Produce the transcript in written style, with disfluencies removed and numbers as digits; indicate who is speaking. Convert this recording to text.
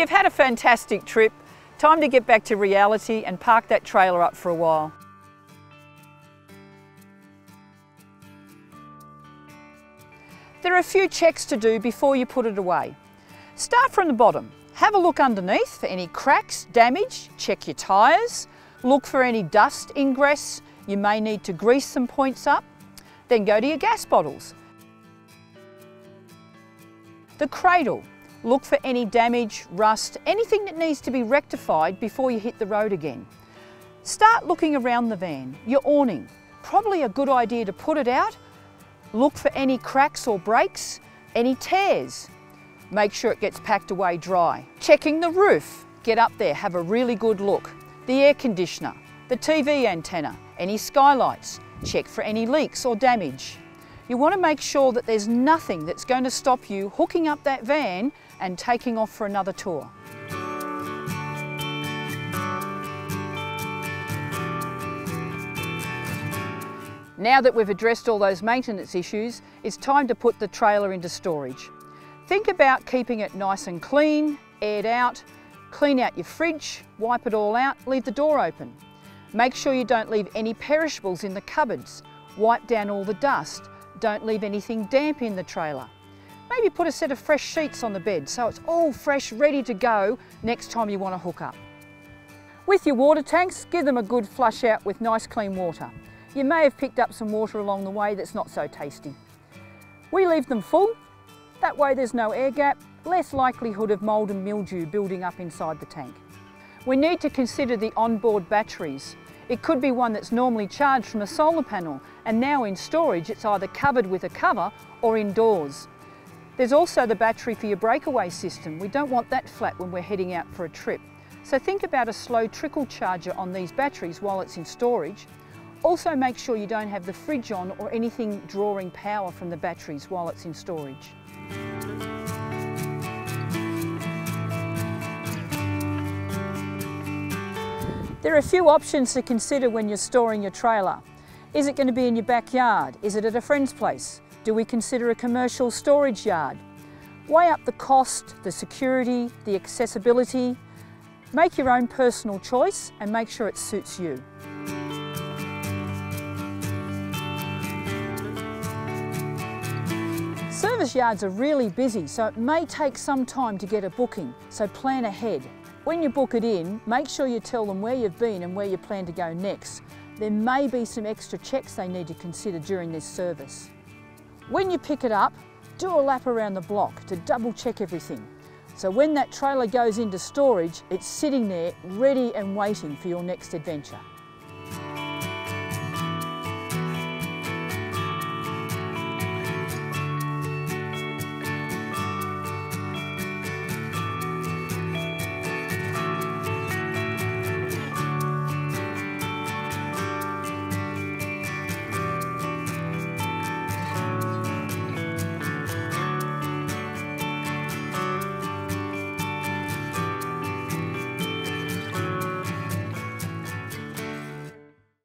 Speaker 1: you've had a fantastic trip. Time to get back to reality and park that trailer up for a while. There are a few checks to do before you put it away. Start from the bottom. Have a look underneath for any cracks, damage, check your tyres, look for any dust ingress, you may need to grease some points up. Then go to your gas bottles. The cradle, look for any damage, rust, anything that needs to be rectified before you hit the road again. Start looking around the van, your awning. Probably a good idea to put it out. Look for any cracks or breaks, any tears. Make sure it gets packed away dry. Checking the roof. Get up there, have a really good look. The air conditioner, the TV antenna, any skylights. Check for any leaks or damage. You want to make sure that there's nothing that's going to stop you hooking up that van and taking off for another tour. Now that we've addressed all those maintenance issues, it's time to put the trailer into storage. Think about keeping it nice and clean, aired out, clean out your fridge, wipe it all out, leave the door open. Make sure you don't leave any perishables in the cupboards. Wipe down all the dust. Don't leave anything damp in the trailer. Maybe put a set of fresh sheets on the bed so it's all fresh, ready to go next time you want to hook up. With your water tanks, give them a good flush out with nice clean water. You may have picked up some water along the way that's not so tasty. We leave them full. That way there's no air gap, less likelihood of mould and mildew building up inside the tank. We need to consider the onboard batteries. It could be one that's normally charged from a solar panel and now in storage it's either covered with a cover or indoors. There's also the battery for your breakaway system. We don't want that flat when we're heading out for a trip. So think about a slow trickle charger on these batteries while it's in storage. Also make sure you don't have the fridge on or anything drawing power from the batteries while it's in storage. There are a few options to consider when you're storing your trailer. Is it going to be in your backyard? Is it at a friend's place? Do we consider a commercial storage yard? Weigh up the cost, the security, the accessibility. Make your own personal choice and make sure it suits you. Service yards are really busy, so it may take some time to get a booking, so plan ahead. When you book it in, make sure you tell them where you've been and where you plan to go next. There may be some extra checks they need to consider during this service. When you pick it up, do a lap around the block to double check everything. So when that trailer goes into storage, it's sitting there ready and waiting for your next adventure.